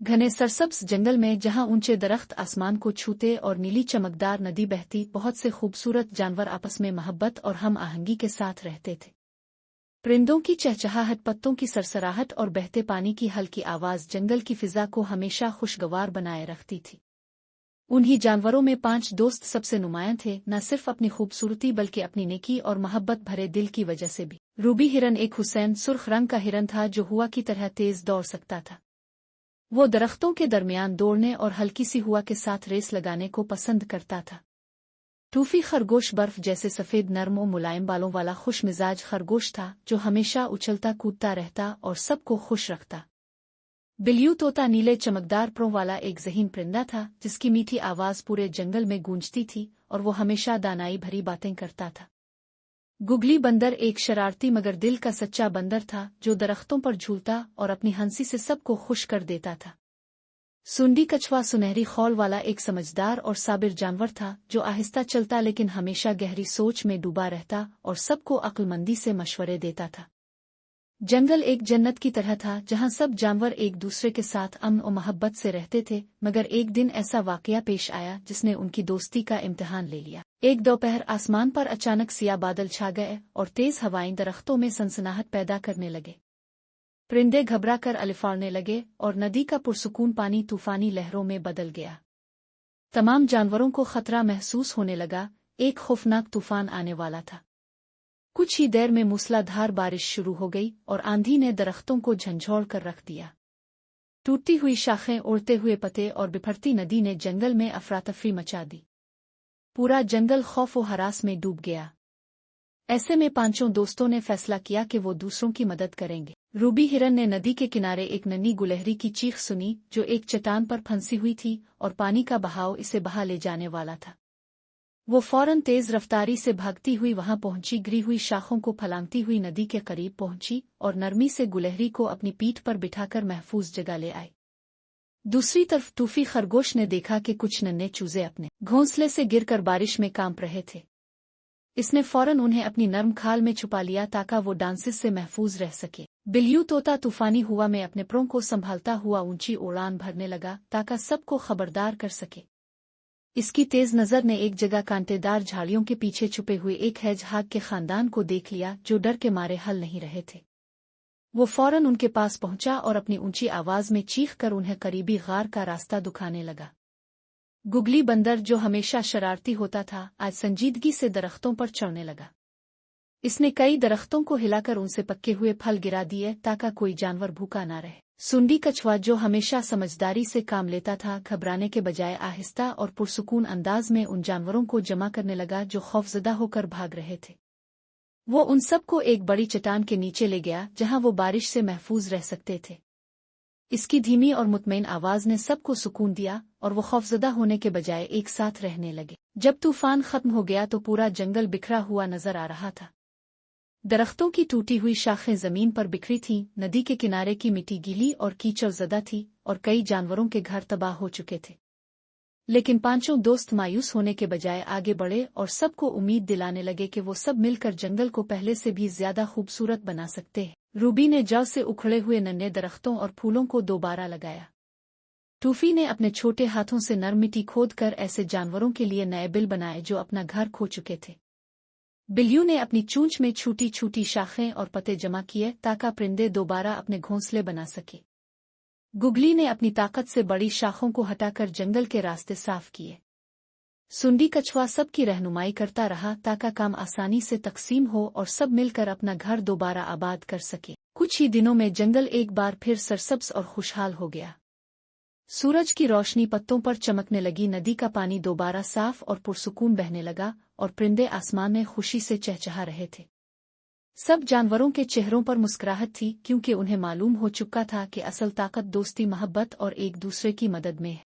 घने सरसब्ज जंगल में जहां ऊंचे दरख्त आसमान को छूते और नीली चमकदार नदी बहती, बहुत से खूबसूरत जानवर आपस में मोहब्बत और हम आहंगी के साथ रहते थे। परिंदों की चहचहाहट, पत्तों की सरसराहट और बहते पानी की हल्की आवाज जंगल की फिजा को हमेशा खुशगवार बनाए रखती थी। उन्हीं जानवरों में 5 दोस्त सबसे नुमायां थे, न सिर्फ अपनी खूबसूरती बल्कि अपनी नेकी और मोहब्बत भरे दिल की वजह से भी। रूबी हिरन एक हुसैन सुर्ख रंग का हिरन था जो हुआ की तरह तेज दौड़ सकता था। वो दरख्तों के दरमियान दौड़ने और हल्की सी हुआ के साथ रेस लगाने को पसंद करता था। टूफी खरगोश बर्फ जैसे सफेद नर्म और मुलायम बालों वाला खुश मिजाज खरगोश था जो हमेशा उछलता कूदता रहता और सबको खुश रखता। बिल्लू तोता नीले चमकदार परों वाला एक ज़हीन परिंदा था जिसकी मीठी आवाज़ पूरे जंगल में गूंजती थी और वो हमेशा दानाई भरी बातें करता था। गुगली बंदर एक शरारती मगर दिल का सच्चा बंदर था जो दरख्तों पर झूलता और अपनी हंसी से सबको खुश कर देता था। सुंडी कछुआ सुनहरी खौल वाला एक समझदार और साबिर जानवर था जो आहिस्ता चलता लेकिन हमेशा गहरी सोच में डूबा रहता और सबको अक्लमंदी से मशवरे देता था। जंगल एक जन्नत की तरह था जहां सब जानवर एक दूसरे के साथ अमन और मोहब्बत से रहते थे, मगर एक दिन ऐसा वाकया पेश आया जिसने उनकी दोस्ती का इम्तिहान ले लिया। एक दोपहर आसमान पर अचानक सिया बादल छा गए और तेज हवाएं दरख्तों में सनसनाहट पैदा करने लगे। परिंदे घबरा कर अलिफाड़ने लगे और नदी का पुरसुकून पानी तूफानी लहरों में बदल गया। तमाम जानवरों को खतरा महसूस होने लगा, एक खौफनाक तूफान आने वाला था। कुछ ही देर में मूसलाधार बारिश शुरू हो गई और आंधी ने दरख्तों को झंझोड़ कर रख दिया। टूटती हुई शाखें, उड़ते हुए पत्ते और बिफरती नदी ने जंगल में अफरातफरी मचा दी। पूरा जंगल खौफ और हरास में डूब गया। ऐसे में 5 दोस्तों ने फैसला किया कि वो दूसरों की मदद करेंगे। रूबी हिरन ने नदी के किनारे एक नन्ही गुलहरी की चीख सुनी जो एक चट्टान पर फंसी हुई थी और पानी का बहाव इसे बहा ले जाने वाला था। वो फौरन तेज रफ्तारी से भागती हुई वहां पहुंची, गिरी हुई शाखों को फलांगती हुई नदी के करीब पहुंची और नरमी से गुलहरी को अपनी पीठ पर बिठाकर महफूज जगह ले आई। दूसरी तरफ टूफी खरगोश ने देखा कि कुछ नन्हे चूजे अपने घोंसले से गिरकर बारिश में कांप रहे थे। इसने फौरन उन्हें अपनी नर्म खाल में छुपा लिया ताकि वो डांसिस से महफूज रह सके। बिल्लू तोता तूफानी हुआ में अपने परों को संभालता हुआ ऊंची उड़ान भरने लगा ताकि सबको खबरदार कर सके। इसकी तेज नजर ने एक जगह कांटेदार झाड़ियों के पीछे छुपे हुए एक हेजहाग के खानदान को देख लिया जो डर के मारे हल नहीं रहे थे। वो फौरन उनके पास पहुंचा और अपनी ऊंची आवाज में चीख कर उन्हें करीबी गार का रास्ता दिखाने लगा। गुगली बंदर जो हमेशा शरारती होता था, आज संजीदगी से दरख्तों पर चढ़ने लगा। इसने कई दरख्तों को हिलाकर उनसे पके हुए फल गिरा दिए ताकि कोई जानवर भूखा ना रहे। सुंडी कछुआ जो हमेशा समझदारी से काम लेता था, घबराने के बजाय आहिस्ता और पुरसुकून अंदाज में उन जानवरों को जमा करने लगा जो खौफजदा होकर भाग रहे थे। वो उन सबको एक बड़ी चट्टान के नीचे ले गया जहां वो बारिश से महफूज रह सकते थे। इसकी धीमी और मुतमईन आवाज ने सबको सुकून दिया और वो खौफजदा होने के बजाय एक साथ रहने लगे। जब तूफान खत्म हो गया तो पूरा जंगल बिखरा हुआ नजर आ रहा था। दरख्तों की टूटी हुई शाखें जमीन पर बिखरी थीं, नदी के किनारे की मिट्टी गीली और कीचड़ज़दा थी और कई जानवरों के घर तबाह हो चुके थे। लेकिन 5 दोस्त मायूस होने के बजाय आगे बढ़े और सबको उम्मीद दिलाने लगे कि वो सब मिलकर जंगल को पहले से भी ज्यादा खूबसूरत बना सकते हैं। रूबी ने जौ से उखड़े हुए नन्हे दरख्तों और फूलों को दोबारा लगाया। टूफी ने अपने छोटे हाथों से नरम मिट्टी खोदकर ऐसे जानवरों के लिए नए बिल बनाए जो अपना घर खो चुके थे। बिल्लू ने अपनी चूंच में छोटी छोटी शाखें और पत्ते जमा किए ताकि परिंदे दोबारा अपने घोंसले बना सके। गुगली ने अपनी ताकत से बड़ी शाखों को हटाकर जंगल के रास्ते साफ किए। सुंडी कछुआ सबकी रहनुमाई करता रहा ताकि काम आसानी से तकसीम हो और सब मिलकर अपना घर दोबारा आबाद कर सके। कुछ ही दिनों में जंगल एक बार फिर सरसब्ज और खुशहाल हो गया। सूरज की रोशनी पत्तों पर चमकने लगी, नदी का पानी दोबारा साफ और पुरसुकून बहने लगा और परिंदे आसमान में खुशी से चहचहा रहे थे। सब जानवरों के चेहरों पर मुस्कुराहट थी क्योंकि उन्हें मालूम हो चुका था कि असल ताकत दोस्ती, मोहब्बत और एक दूसरे की मदद में है।